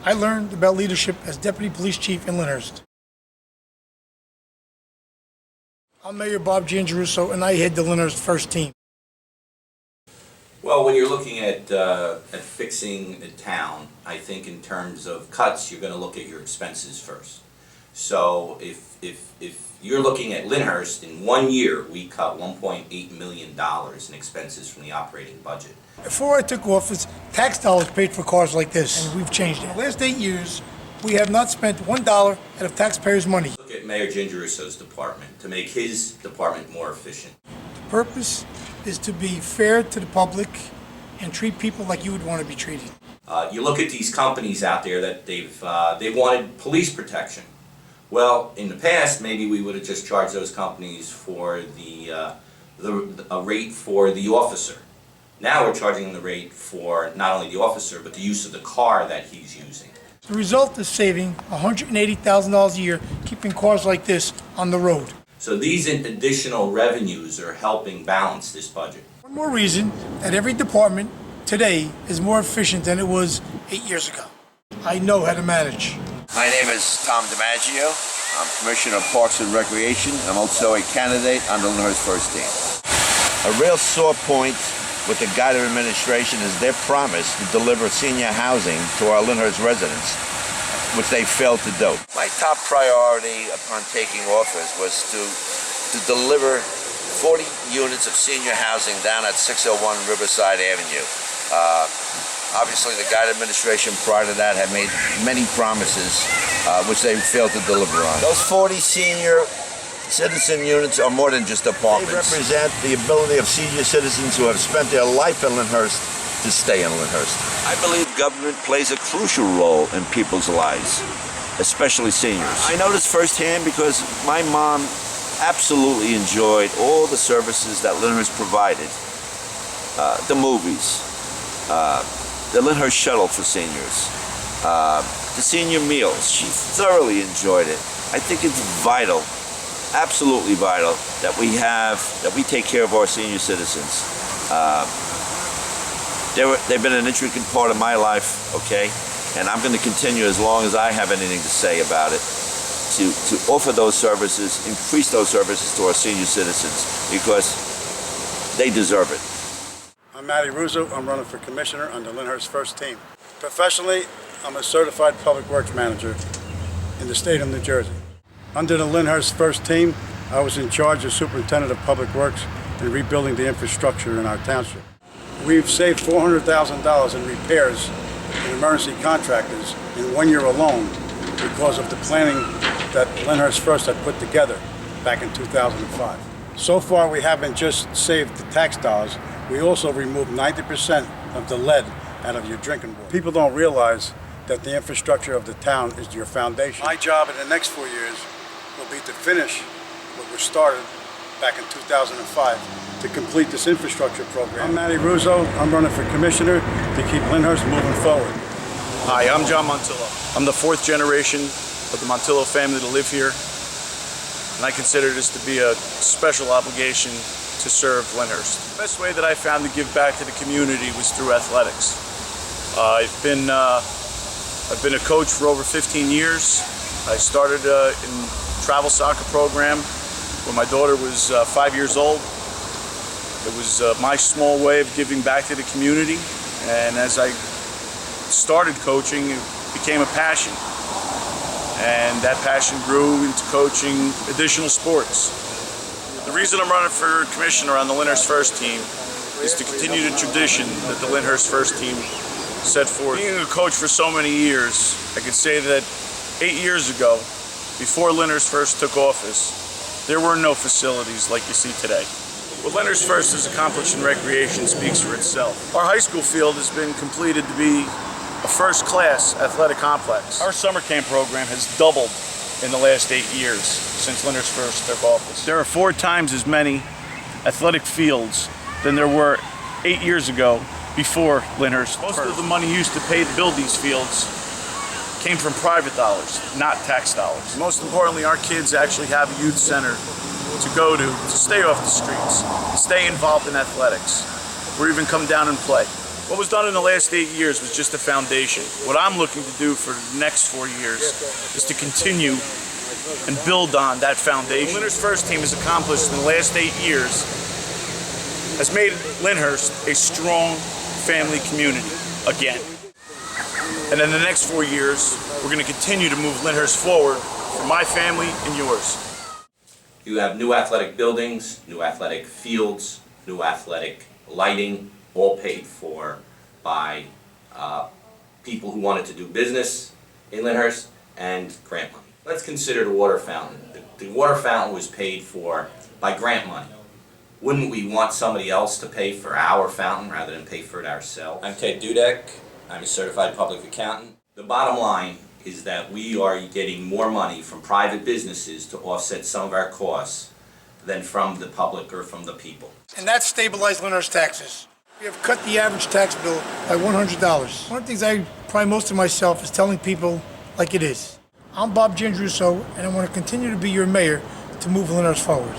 I learned about leadership as Deputy Police Chief in Lyndhurst. I'm Mayor Bob Giangerusso, and I head the Lyndhurst first team. Well, when you're looking at fixing a town, I think in terms of cuts, you're going to look at your expenses first. So if you're looking at Lyndhurst, in 1 year, we cut $1.8 million in expenses from the operating budget. Before I took office, tax dollars paid for cars like this, and we've changed it. The last 8 years, we have not spent $1 out of taxpayers' money. Look at Mayor Giangerusso's department to make his department more efficient. The purpose is to be fair to the public and treat people like you would want to be treated. You look at these companies out there that they've wanted police protection. Well, in the past, maybe we would have just charged those companies for a rate for the officer. Now we're charging them the rate for not only the officer, but the use of the car that he's using. The result is saving $180,000 a year keeping cars like this on the road. So these additional revenues are helping balance this budget. One more reason that every department today is more efficient than it was 8 years ago. I know how to manage. My name is Tom DiMaggio. I'm Commissioner of Parks and Recreation. I'm also a candidate on the Lyndhurst first team. A real sore point with the Guided Administration is their promise to deliver senior housing to our Lyndhurst residents, which they failed to do. My top priority upon taking office was to deliver 40 units of senior housing down at 601 Riverside Avenue. Obviously, the Guided Administration prior to that had made many promises, which they failed to deliver on. Those 40 senior citizen units are more than just apartments. They represent the ability of senior citizens who have spent their life in Lyndhurst to stay in Lyndhurst. I believe government plays a crucial role in people's lives, especially seniors. I know this firsthand because my mom absolutely enjoyed all the services that Lyndhurst provided. The movies, the Lyndhurst shuttle for seniors, the senior meals. She thoroughly enjoyed it. I think it's vital, absolutely vital, that we take care of our senior citizens. They've been an intricate part of my life, okay? And I'm going to continue as long as I have anything to say about it, to offer those services, increase those services to our senior citizens, because they deserve it. I'm Matty Russo. I'm running for commissioner on the Lyndhurst first team. Professionally, I'm a certified public works manager in the state of New Jersey. Under the Lyndhurst first team, I was in charge as superintendent of public works and rebuilding the infrastructure in our township. We've saved $400,000 in repairs and emergency contractors in 1 year alone because of the planning that Lyndhurst first had put together back in 2005. So far, we haven't just saved the tax dollars, we also removed 90% of the lead out of your drinking water. People don't realize that the infrastructure of the town is your foundation. My job in the next 4 years will be to finish what was started back in 2005 to complete this infrastructure program. I'm Matty Russo. I'm running for commissioner to keep Lyndhurst moving forward. Hi, I'm John Montillo. I'm the 4th generation of the Montillo family to live here, and I consider this to be a special obligation to serve Lyndhurst. The best way that I found to give back to the community was through athletics. I've been a coach for over 15 years. I started in travel soccer program when my daughter was 5 years old. It was my small way of giving back to the community, and as I started coaching, it became a passion, and that passion grew into coaching additional sports. The reason I'm running for commissioner on the Lyndhurst first team is to continue the tradition that the Lyndhurst first team set forth. Being a coach for so many years, I could say that 8 years ago, before Lyndhurst first took office, there were no facilities like you see today. What Lyndhurst first has accomplished in recreation speaks for itself. Our high school field has been completed to be a first-class athletic complex. Our summer camp program has doubled in the last 8 years since Lyndhurst first took office. There are 4 times as many athletic fields than there were 8 years ago before Lyndhurst. Most of the money used to pay to build these fields came from private dollars, not tax dollars. Most importantly, our kids actually have a youth center to go to stay off the streets, stay involved in athletics, or even come down and play. What was done in the last 8 years was just a foundation. What I'm looking to do for the next 4 years is to continue and build on that foundation. Lyndhurst First Team has accomplished in the last 8 years has made Lyndhurst a strong family community again. And in the next 4 years, we're going to continue to move Lyndhurst forward for my family and yours. You have new athletic buildings, new athletic fields, new athletic lighting, all paid for by people who wanted to do business in Lyndhurst and grant money. Let's consider the water fountain. The water fountain was paid for by grant money. Wouldn't we want somebody else to pay for our fountain rather than pay for it ourselves? I'm Ted Dudek. I'm a certified public accountant. The bottom line is that we are getting more money from private businesses to offset some of our costs than from the public or from the people. And that's stabilized Lyndhurst taxes. We have cut the average tax bill by $100. One of the things I pride most of myself is telling people like it is. I'm Bob Gianrusso, and I want to continue to be your mayor to move Lyndhurst forward.